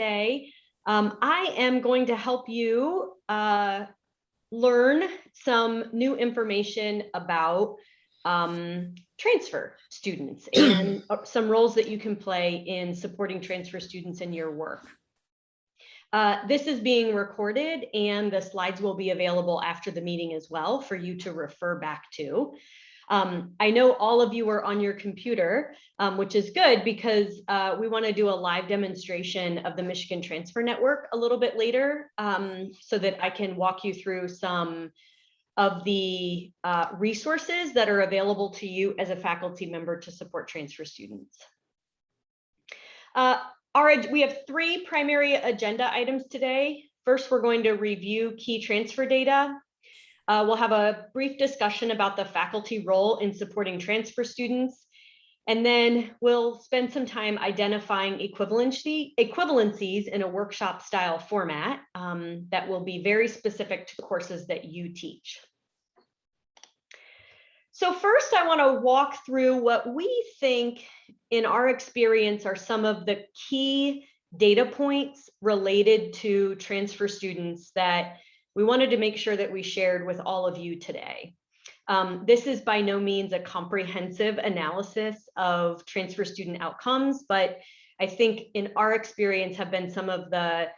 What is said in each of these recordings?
today. I am going to help you learn some new information about transfer students and some roles that you can play in supporting transfer students in your work. This is being recorded and the slides will be available after the meeting as well for you to refer back to. I know all of you are on your computer, which is good because we want to do a live demonstration of the Michigan Transfer Network a little bit later so that I can walk you through some of the resources that are available to you as a faculty member to support transfer students. We have three primary agenda items today. First, we're going to review key transfer data. We'll have a brief discussion about the faculty role in supporting transfer students. And then we'll spend some time identifying equivalencies in a workshop style format that will be very specific to courses that you teach. So first, I want to walk through what we think in our experience are some of the key data points related to transfer students that we wanted to make sure that we shared with all of you today. This is by no means a comprehensive analysis of transfer student outcomes, but I think in our experience have been some of the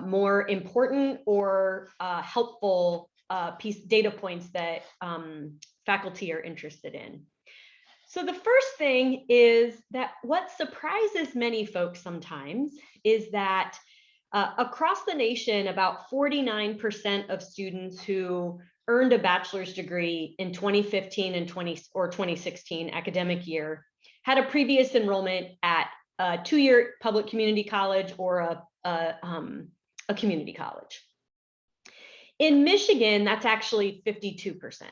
more important or helpful data points that faculty are interested in. So the first thing is that what surprises many folks sometimes is that across the nation, about 49% of students who earned a bachelor's degree in 2015 and 2016 academic year had a previous enrollment at a two-year public community college or a community college. In Michigan, that's actually 52%.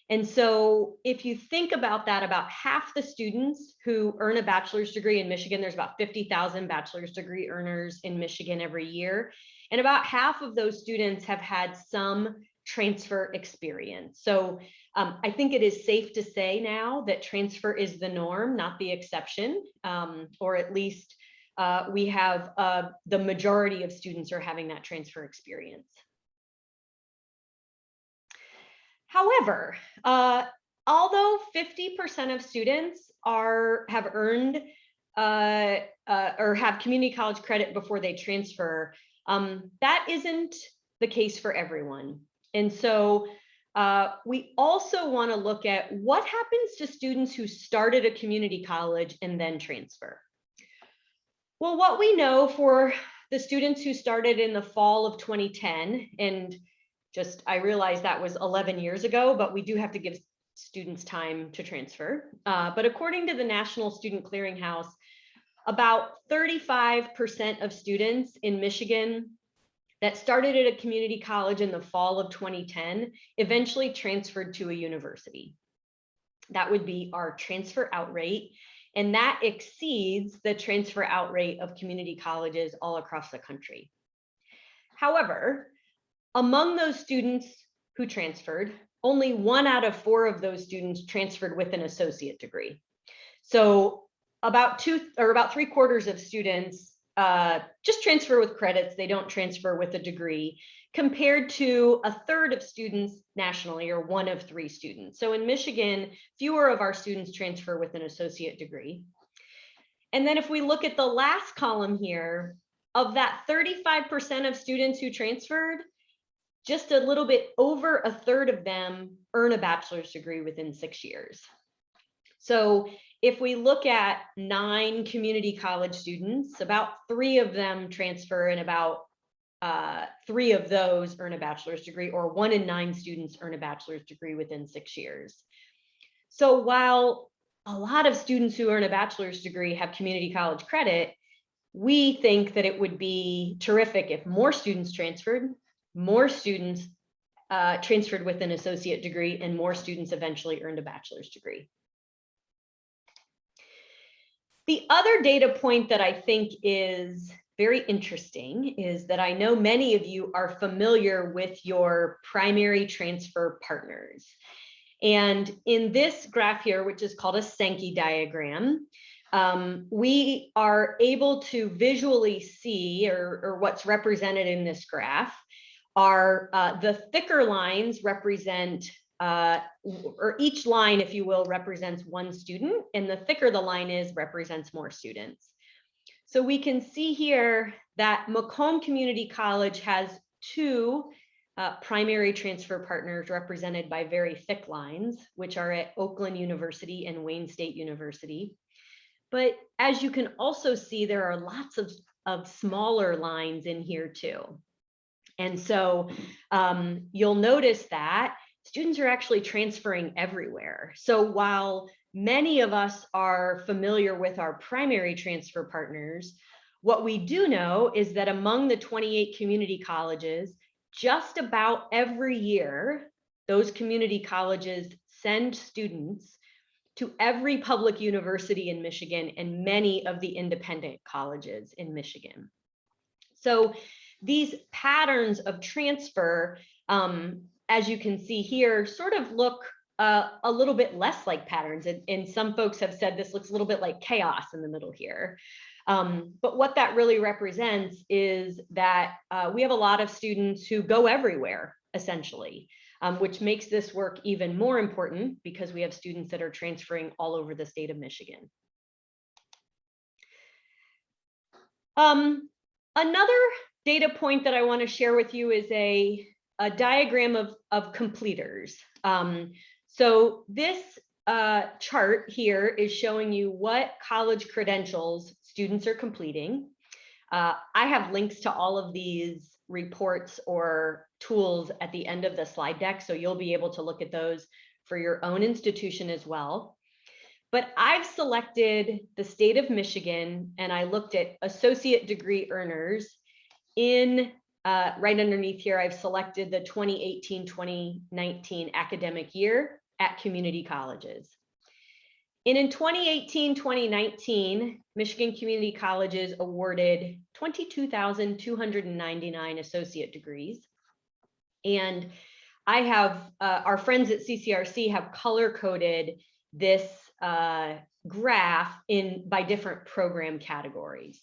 And so if you think about that, about half the students who earn a bachelor's degree in Michigan, there's about 50,000 bachelor's degree earners in Michigan every year. And about half of those students have had some transfer experience. So I think it is safe to say now that transfer is the norm, not the exception, or at least we have the majority of students are having that transfer experience. However, although 50% of students have earned or have community college credit before they transfer, that isn't the case for everyone. And so we also want to look at what happens to students who started a community college and then transfer. Well, what we know for the students who started in the fall of 2010, and I realized that was 11 years ago, but we do have to give students time to transfer. But according to the National Student Clearinghouse, about 35% of students in Michigan that started at a community college in the fall of 2010 eventually transferred to a university. That would be our transfer out rate, and that exceeds the transfer out rate of community colleges all across the country. However, among those students who transferred, only 1 out of 4 of those students transferred with an associate degree. So about 3/4 of students just transfer with credits. They don't transfer with a degree, compared to 1/3 of students nationally, or 1 of 3 students. So in Michigan, fewer of our students transfer with an associate degree. And then if we look at the last column here, of that 35% of students who transferred, just a little bit over 1/3 of them earn a bachelor's degree within 6 years. So if we look at 9 community college students, about 3 of them transfer, and about 3 of those earn a bachelor's degree, or 1 in 9 students earn a bachelor's degree within 6 years. So while a lot of students who earn a bachelor's degree have community college credit, we think that it would be terrific if more students transferred, more students transferred with an associate degree, and more students eventually earned a bachelor's degree. The other data point that I think is very interesting is that I know many of you are familiar with your primary transfer partners. And in this graph here, which is called a Sankey diagram, we are able to visually see, or what's represented in this graph, are the thicker lines represent, or each line, if you will, represents one student, and the thicker the line is, represents more students. So we can see here that Macomb Community College has two primary transfer partners represented by very thick lines, which are at Oakland University and Wayne State University. But as you can also see, there are lots of smaller lines in here too. And so you'll notice that students are actually transferring everywhere. So while many of us are familiar with our primary transfer partners, what we do know is that among the 28 community colleges, just about every year, those community colleges send students to every public university in Michigan and many of the independent colleges in Michigan. So these patterns of transfer, as you can see here, sort of look a little bit less like patterns. And some folks have said this looks a little bit like chaos in the middle here. But what that really represents is that we have a lot of students who go everywhere, essentially, which makes this work even more important because we have students that are transferring all over the state of Michigan. Another data point that I want to share with you is a diagram of completers. So this chart here is showing you what college credentials students are completing. I have links to all of these reports or tools at the end of the slide deck, so you'll be able to look at those for your own institution as well. But I've selected the state of Michigan, and I looked at associate degree earners in right underneath here. I've selected the 2018-2019 academic year at community colleges. And in 2018-2019, Michigan Community Colleges awarded 22,299 associate degrees. And I have, our friends at CCRC have color coded this graph by different program categories.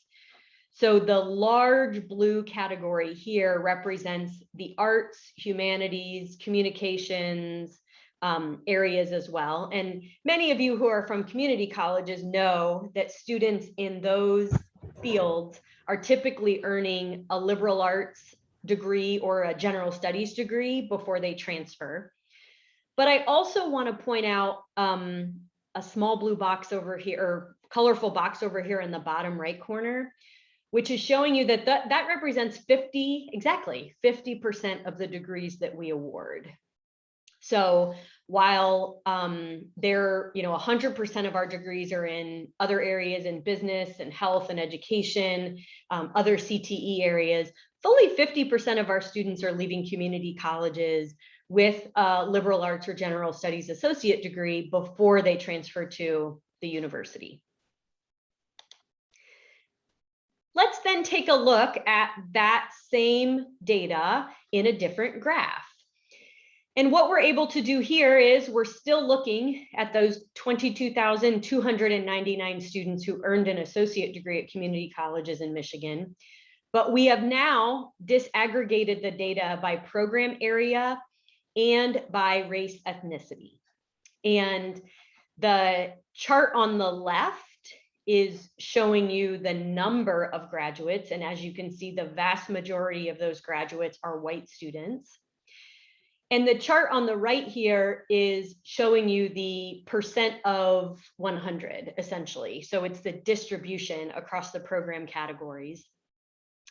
So the large blue category here represents the arts, humanities, communications, areas as well. And many of you who are from community colleges know that students in those fields are typically earning a liberal arts degree or a general studies degree before they transfer. But I also want to point out a small blue box over here, or colorful box over here in the bottom right corner, which is showing you that that represents exactly 50% of the degrees that we award. So while they're, 100% of our degrees are in other areas in business and health and education, other CTE areas, fully 50% of our students are leaving community colleges with a liberal arts or general studies associate degree before they transfer to the university. Let's then take a look at that same data in a different graph. And what we're able to do here is we're still looking at those 22,299 students who earned an associate degree at community colleges in Michigan. But we have now disaggregated the data by program area and by race ethnicity. And the chart on the left is showing you the number of graduates. And as you can see, the vast majority of those graduates are white students. And the chart on the right here is showing you the percent of 100, essentially. So it's the distribution across the program categories.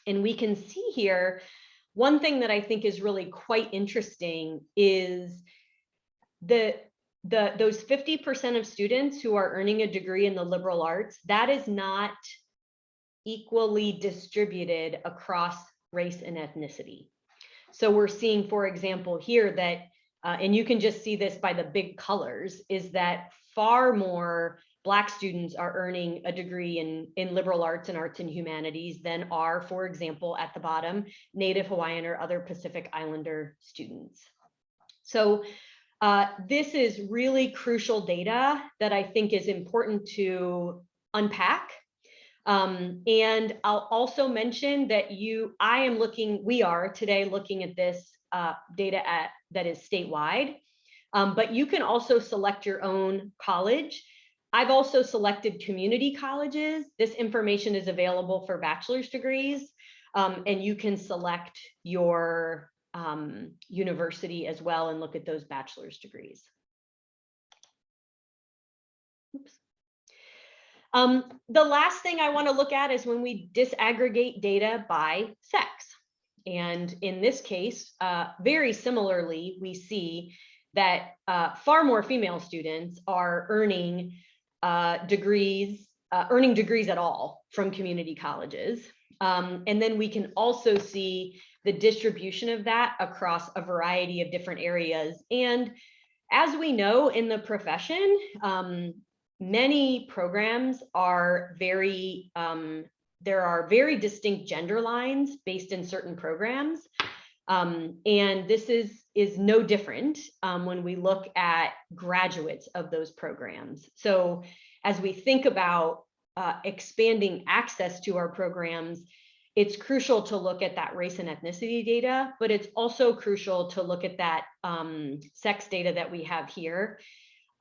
And we can see here, one thing that I think is really quite interesting is those 50% of students who are earning a degree in the liberal arts, that is not equally distributed across race and ethnicity. So we're seeing, for example, here that, and you can just see this by the big colors, is that far more Black students are earning a degree in liberal arts and arts and humanities than are, for example, at the bottom, Native Hawaiian or other Pacific Islander students. So this is really crucial data that I think is important to unpack. And I'll also mention that we are today looking at this data that is statewide, but you can also select your own college. I've also selected community colleges. This information is available for bachelor's degrees, and you can select your university as well and look at those bachelor's degrees. Oops. The last thing I want to look at is when we disaggregate data by sex. And in this case, very similarly, we see that far more female students are earning degrees at all from community colleges. And then we can also see the distribution of that across a variety of different areas. And as we know in the profession, many programs are there are very distinct gender lines based in certain programs. And this is no different when we look at graduates of those programs. So as we think about expanding access to our programs, it's crucial to look at that race and ethnicity data, but it's also crucial to look at that sex data that we have here.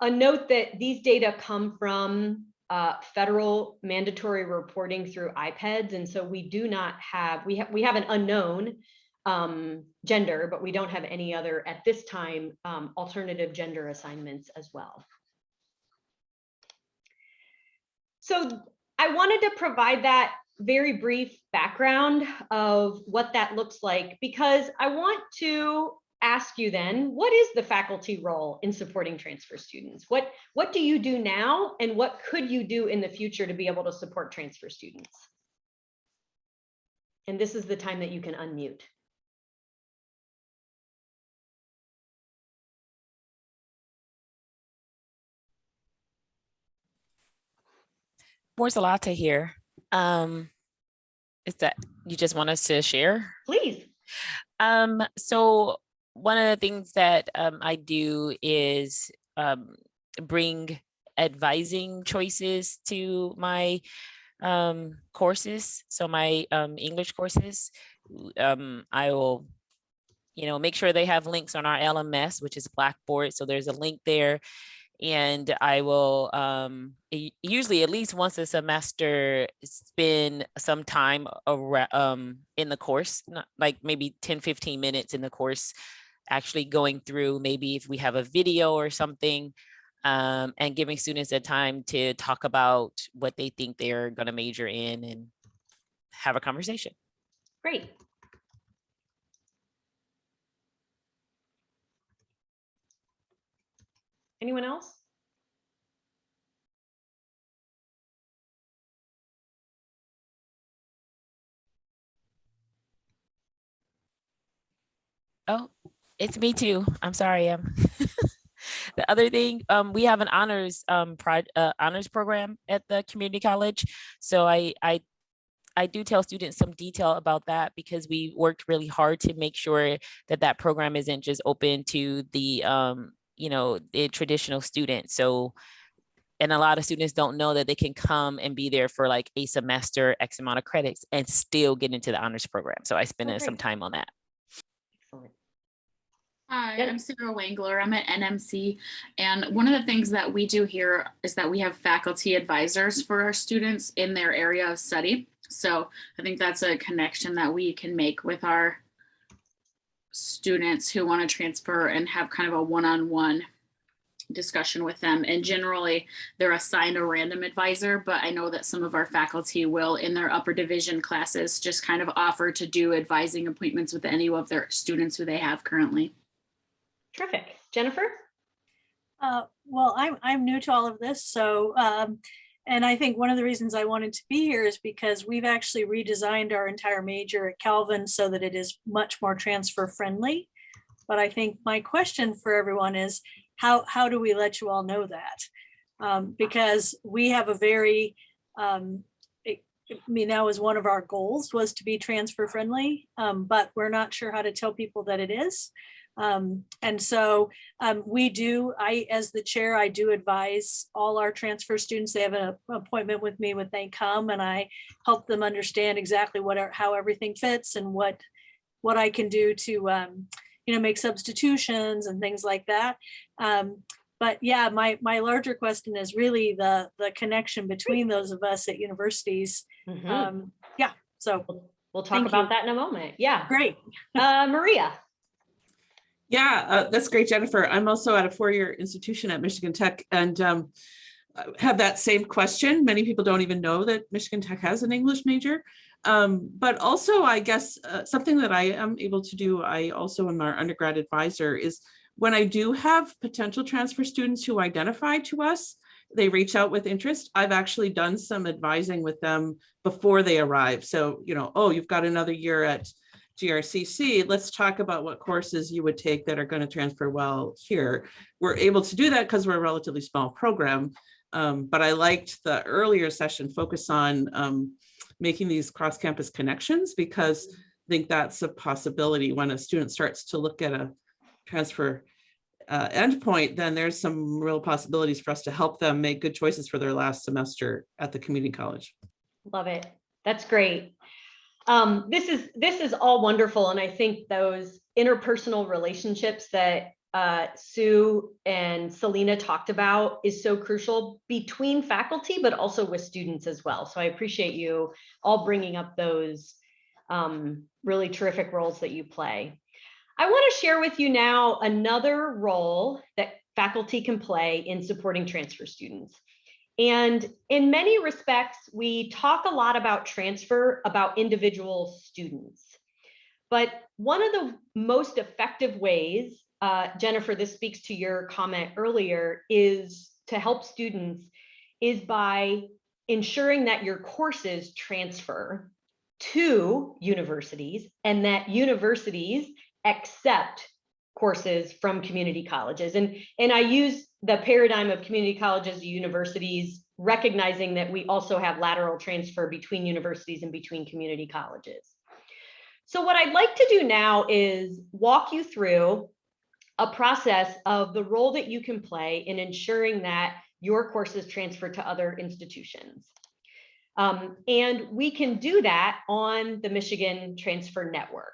A note that these data come from federal mandatory reporting through IPEDS, and so we do not have, we have an unknown gender, but we don't have any other, at this time, alternative gender assignments as well. So I wanted to provide that very brief background of what that looks like, because I want to ask you then, what is the faculty role in supporting transfer students? What do you do now, and what could you do in the future to be able to support transfer students? And this is the time that you can unmute. There's a lot to hear. Is that you just want us to share? Please. So one of the things that I do is bring advising choices to my courses. So my English courses, I will, make sure they have links on our LMS, which is Blackboard. So there's a link there. And I will usually at least once a semester spend some time around, in the course, like maybe 10-15 minutes in the course, actually going through maybe if we have a video or something, and giving students a time to talk about what they think they're going to major in and have a conversation. Great. Anyone else? Oh, it's me too. I'm sorry. The other thing, we have an honors program at the community college. So I do tell students some detail about that, because we worked really hard to make sure that that program isn't just open to the the traditional students. So, and a lot of students don't know that they can come and be there for like a semester, X amount of credits, and still get into the honors program. So I spent some time on that. Excellent. Hi, I'm Sarah Wangler. I'm at NMC. And one of the things that we do here is that we have faculty advisors for our students in their area of study. So I think that's a connection that we can make with our students who want to transfer and have kind of a one-on-one discussion with them. And generally they're assigned a random advisor, but I know that some of our faculty will, in their upper division classes, just kind of offer to do advising appointments with any of their students who they have currently. Terrific. Jennifer? Well, I'm new to all of this, so and I think one of the reasons I wanted to be here is because we've actually redesigned our entire major at Calvin so that it is much more transfer friendly. But I think my question for everyone is, how do we let you all know that? Because we have a very, that was one of our goals, was to be transfer friendly, but we're not sure how to tell people that it is. And so as the chair, I do advise all our transfer students. They have an appointment with me when they come, and I help them understand exactly how everything fits and what I can do to make substitutions and things like that. But yeah, my larger question is really the connection between those of us at universities. Yeah, so we'll talk about that in a moment. Yeah, great. Maria. Yeah, that's great, Jennifer. I'm also at a 4-year institution at Michigan Tech, and have that same question. Many people don't even know that Michigan Tech has an English major. But also, I guess, something that I am able to do, I also am our undergrad advisor, is when I do have potential transfer students who identify to us, they reach out with interest. I've actually done some advising with them before they arrive. So, oh, you've got another year at GRCC, let's talk about what courses you would take that are going to transfer well here. We're able to do that because we're a relatively small program. But I liked the earlier session focus on making these cross-campus connections, because I think that's a possibility. When a student starts to look at a transfer endpoint, then there's some real possibilities for us to help them make good choices for their last semester at the community college. Love it. That's great. This is all wonderful, and I think those interpersonal relationships that Sue and Selena talked about is so crucial between faculty, but also with students as well. So I appreciate you all bringing up those really terrific roles that you play. I want to share with you now another role that faculty can play in supporting transfer students. And in many respects, we talk a lot about transfer, about individual students. But one of the most effective ways, Jennifer, this speaks to your comment earlier, is to help students is by ensuring that your courses transfer to universities and that universities accept courses from community colleges. And I use the paradigm of community colleges, universities, recognizing that we also have lateral transfer between universities and between community colleges. So what I'd like to do now is walk you through a process of the role that you can play in ensuring that your courses transfer to other institutions. And we can do that on the Michigan Transfer Network.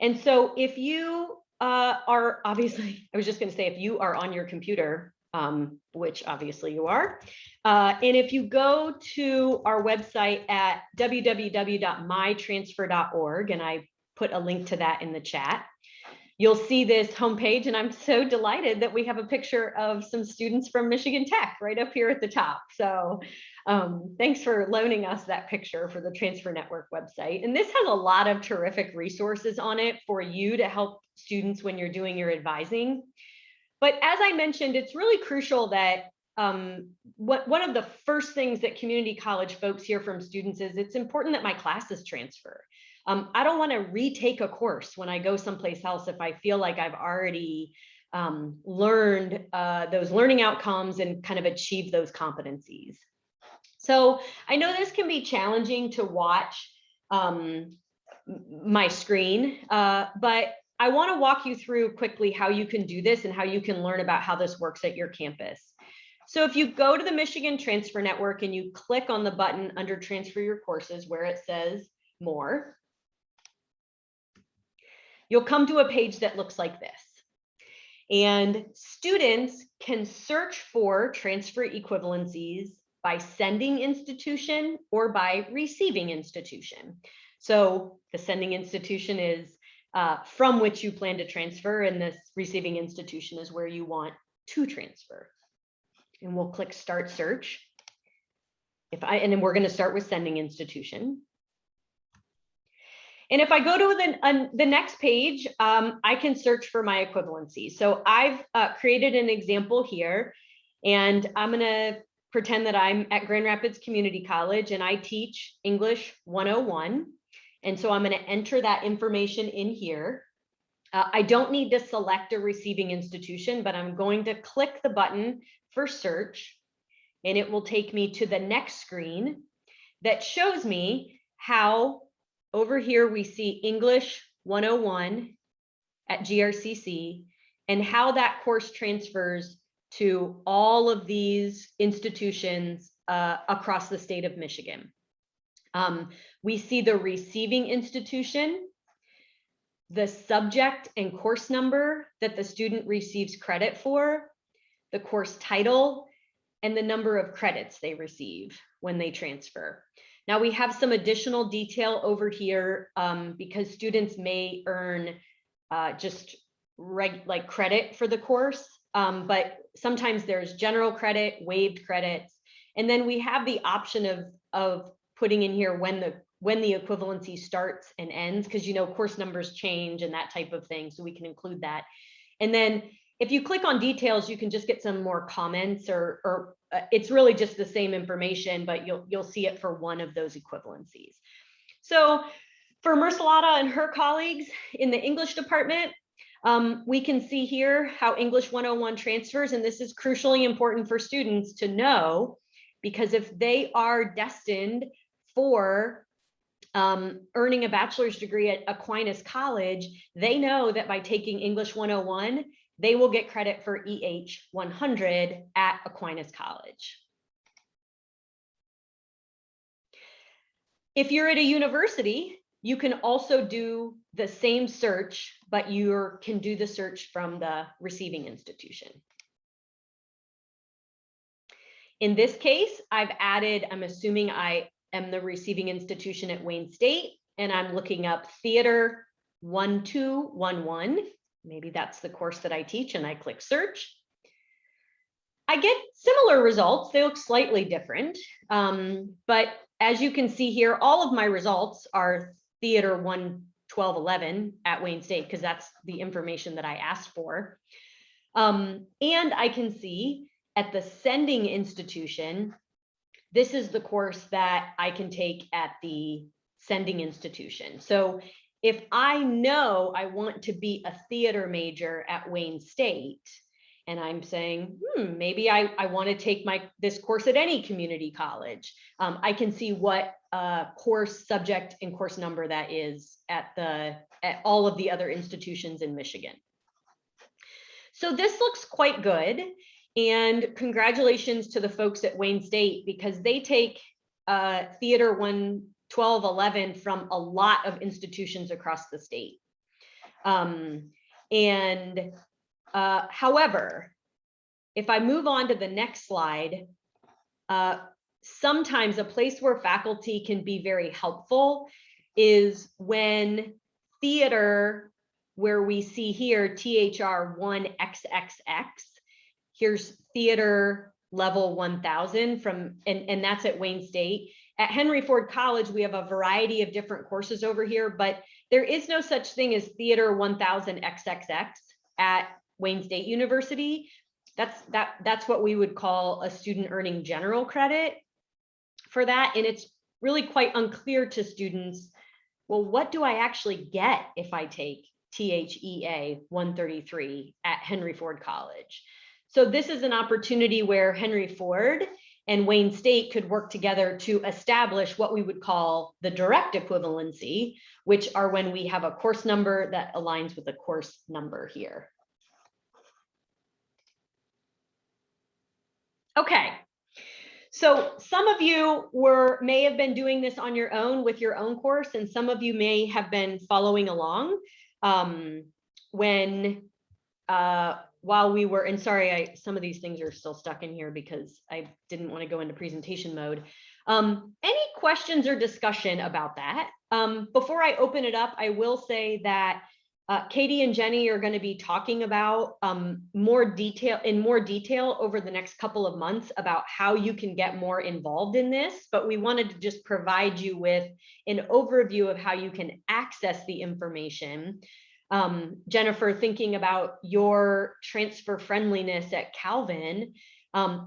And so if you are obviously, I was just going to say, if you are on your computer, which obviously you are, and if you go to our website at www.mytransfer.org, and I put a link to that in the chat, you'll see this homepage, and I'm so delighted that we have a picture of some students from Michigan Tech right up here at the top. So thanks for loaning us that picture for the Transfer Network website. And this has a lot of terrific resources on it for you to help students when you're doing your advising. But as I mentioned, it's really crucial that one of the first things that community college folks hear from students is it's important that my classes transfer. I don't want to retake a course when I go someplace else if I feel like I've already learned those learning outcomes and kind of achieved those competencies. So I know this can be challenging to watch my screen, but I want to walk you through quickly how you can do this and how you can learn about how this works at your campus. So if you go to the Michigan Transfer Network and you click on the button under Transfer Your Courses where it says More, you'll come to a page that looks like this. And students can search for transfer equivalencies by sending institution or by receiving institution. So the sending institution is from which you plan to transfer, and this receiving institution is where you want to transfer. And we'll click Start Search. And then we're going to start with sending institution. And if I go to the next page, I can search for my equivalency. So I've created an example here, and I'm going to pretend that I'm at Grand Rapids Community College and I teach English 101. And so I'm going to enter that information in here. I don't need to select a receiving institution, but I'm going to click the button for search, and it will take me to the next screen that shows me how over here we see English 101 at GRCC and how that course transfers to all of these institutions across the state of Michigan. We see the receiving institution, the subject and course number that the student receives credit for, the course title, and the number of credits they receive when they transfer. Now we have some additional detail over here because students may earn just like credit for the course, but sometimes there's general credit, waived credits, and then we have the option of putting in here when the equivalency starts and ends, because you know course numbers change and that type of thing, so we can include that. And then if you click on details, you can just get some more comments, or it's really just the same information, but you'll see it for one of those equivalencies. So for Mercelada and her colleagues in the English department, we can see here how English 101 transfers, and this is crucially important for students to know, because if they are destined for earning a bachelor's degree at Aquinas College, they know that by taking English 101, they will get credit for EH 100 at Aquinas College. If you're at a university, you can also do the same search, but you can do the search from the receiving institution. In this case, I've added, I'm assuming I am the receiving institution at Wayne State, and I'm looking up Theater 1211. Maybe that's the course that I teach, and I click search. I get similar results. They look slightly different, but as you can see here, all of my results are Theater 1211 at Wayne State, because that's the information that I asked for. And I can see at the sending institution, this is the course that I can take at the sending institution. So if I know I want to be a theater major at Wayne State, and I'm saying, maybe I want to take this course at any community college, I can see what course subject and course number that is at all of the other institutions in Michigan. So this looks quite good, and congratulations to the folks at Wayne State, because they take Theater 1211 from a lot of institutions across the state. However, if I move on to the next slide, sometimes a place where faculty can be very helpful is when theater, where we see here THR 1XXX, here's theater level 1000 from, and that's at Wayne State. At Henry Ford College, we have a variety of different courses over here, but there is no such thing as Theater 1000 XXX at Wayne State University. That's what we would call a student earning general credit for that. And it's really quite unclear to students, well, what do I actually get if I take THEA 133 at Henry Ford College? So this is an opportunity where Henry Ford and Wayne State could work together to establish what we would call the direct equivalency, which are when we have a course number that aligns with the course number here. Okay, so some of you may have been doing this on your own with your own course, and some of you may have been following along while we were, and sorry, some of these things are still stuck in here because I didn't want to go into presentation mode. Any questions or discussion about that? Before I open it up, I will say that Katie and Jenny are going to be talking about in more detail over the next couple of months about how you can get more involved in this, but we wanted to just provide you with an overview of how you can access the information. Jennifer, thinking about your transfer friendliness at Calvin,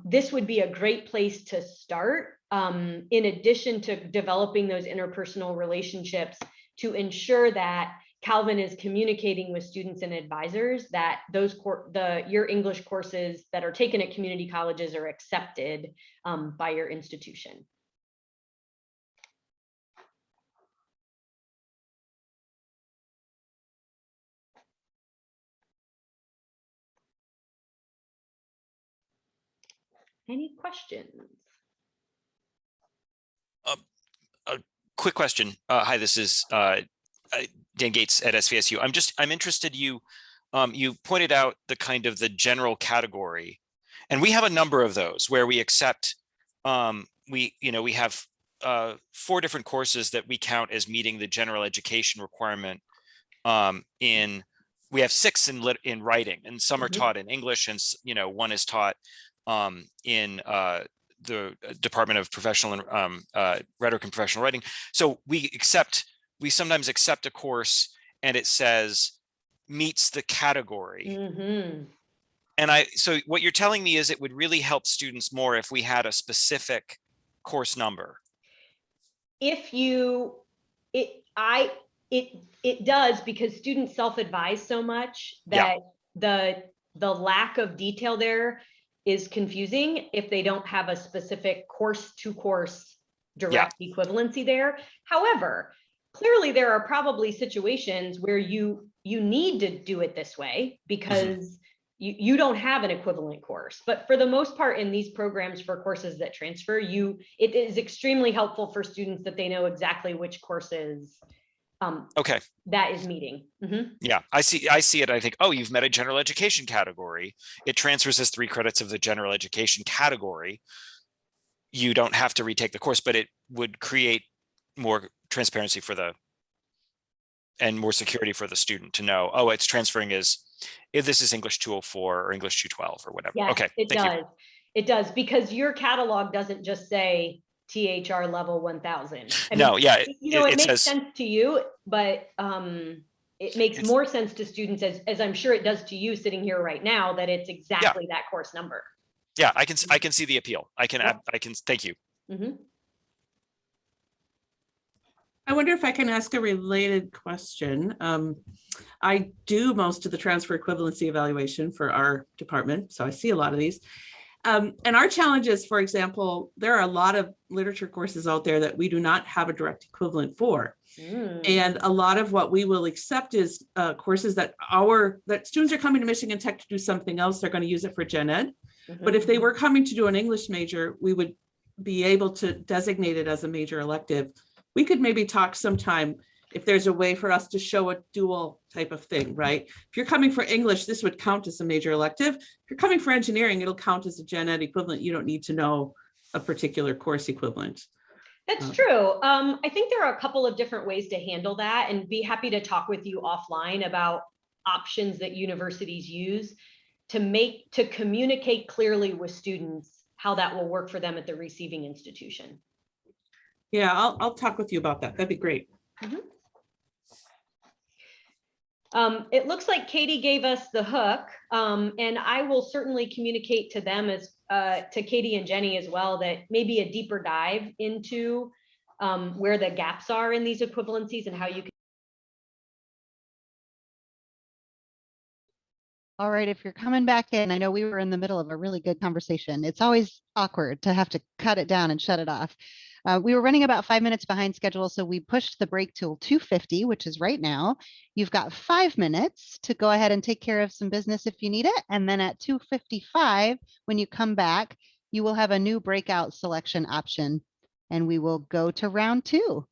this would be a great place to start, in addition to developing those interpersonal relationships to ensure that Calvin is communicating with students and advisors that your English courses that are taken at community colleges are accepted by your institution. Any questions? A quick question. Hi, this is Dan Gates at SVSU. I'm interested. You pointed out the kind of the general category, and we have a number of those where we accept. We have 4 different courses that we count as meeting the general education requirement. We have 6 in writing, and some are taught in English, and 1 is taught in the Department of Professional and Rhetoric and Professional Writing. So we sometimes accept a course and it says meets the category. And so what you're telling me is it would really help students more if we had a specific course number. It does, because students self-advise so much that the lack of detail there is confusing if they don't have a specific course to course direct equivalency there. However, clearly there are probably situations where you need to do it this way because you don't have an equivalent course. But for the most part, in these programs for courses that transfer, it is extremely helpful for students that they know exactly which courses that is meeting. Yeah, I see it. I think, oh, you've met a general education category. It transfers as 3 credits of the general education category. You don't have to retake the course, but it would create more transparency and more security for the student to know, oh, it's transferring if this is English 204 or English 212 or whatever. Yes, okay, it does. It does, because your catalog doesn't just say THR level 1000. No, yeah, it makes says, sense to you, but it makes more sense to students, as I'm sure it does to you sitting here right now, that it's exactly that course number. Yeah, I can see the appeal. I can thank you. I wonder if I can ask a related question. I do most of the transfer equivalency evaluation for our department, so I see a lot of these. And our challenge is, for example, there are a lot of literature courses out there that we do not have a direct equivalent for. And a lot of what we will accept is courses that students are coming to Michigan Tech to do something else. They're going to use it for gen ed. But if they were coming to do an English major, we would be able to designate it as a major elective. We could maybe talk sometime if there's a way for us to show a dual type of thing, right? If you're coming for English, this would count as a major elective. If you're coming for engineering, it'll count as a gen ed equivalent. You don't need to know a particular course equivalent. That's true. I think there are a couple of different ways to handle that, and be happy to talk with you offline about options that universities use to communicate clearly with students how that will work for them at the receiving institution. Yeah, I'll talk with you about that. That'd be great. It looks like Katie gave us the hook, and I will certainly communicate to them to Katie and Jenny as well, that maybe a deeper dive into where the gaps are in these equivalencies and how you can. All right, if you're coming back in, I know we were in the middle of a really good conversation. It's always awkward to have to cut it down and shut it off. We were running about 5 minutes behind schedule, so we pushed the break till 2:50, which is right now. You've got 5 minutes to go ahead and take care of some business if you need it. And then at 2:55, when you come back, you will have a new breakout selection option, and we will go to round 2.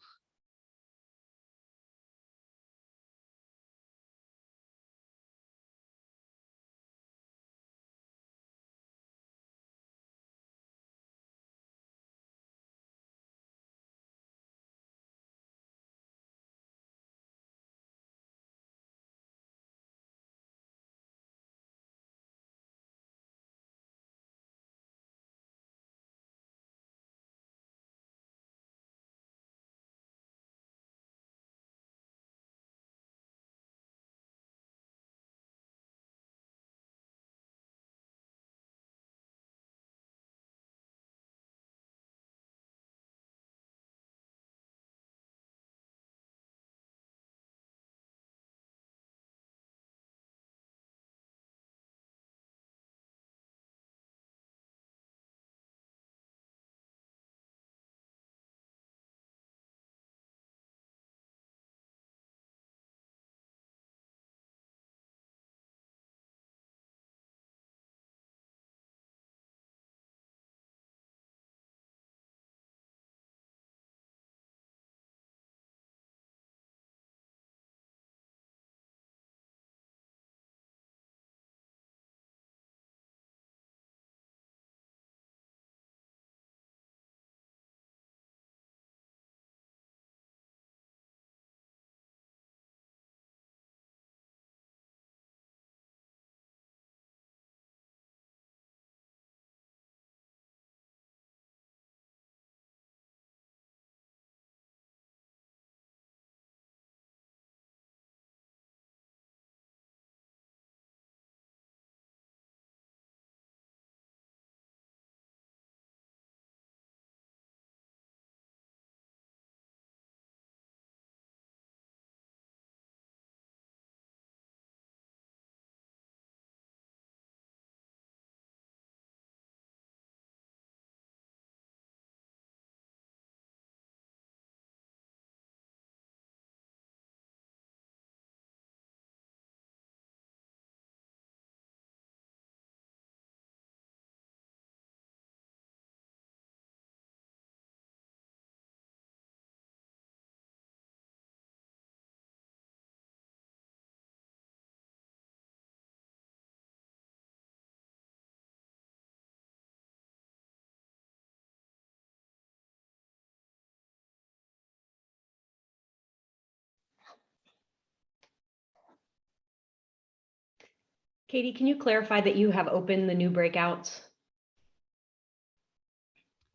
Katie, can you clarify that you have opened the new breakouts?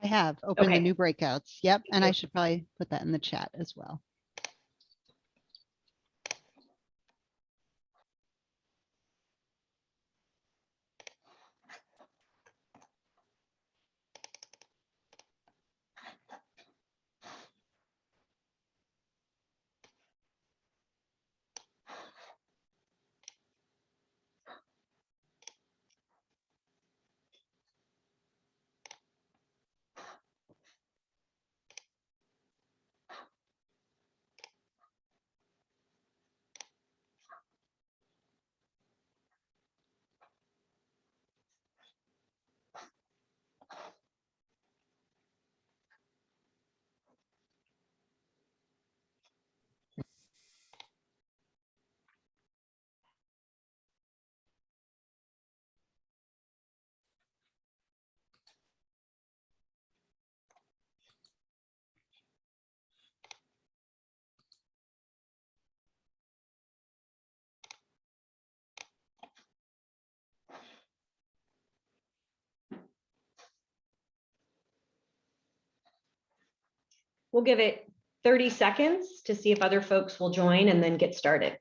I have opened the Okay. new breakouts. Yep. And I should probably put that in the chat as well. We'll give it 30 seconds to see if other folks will join and then get started.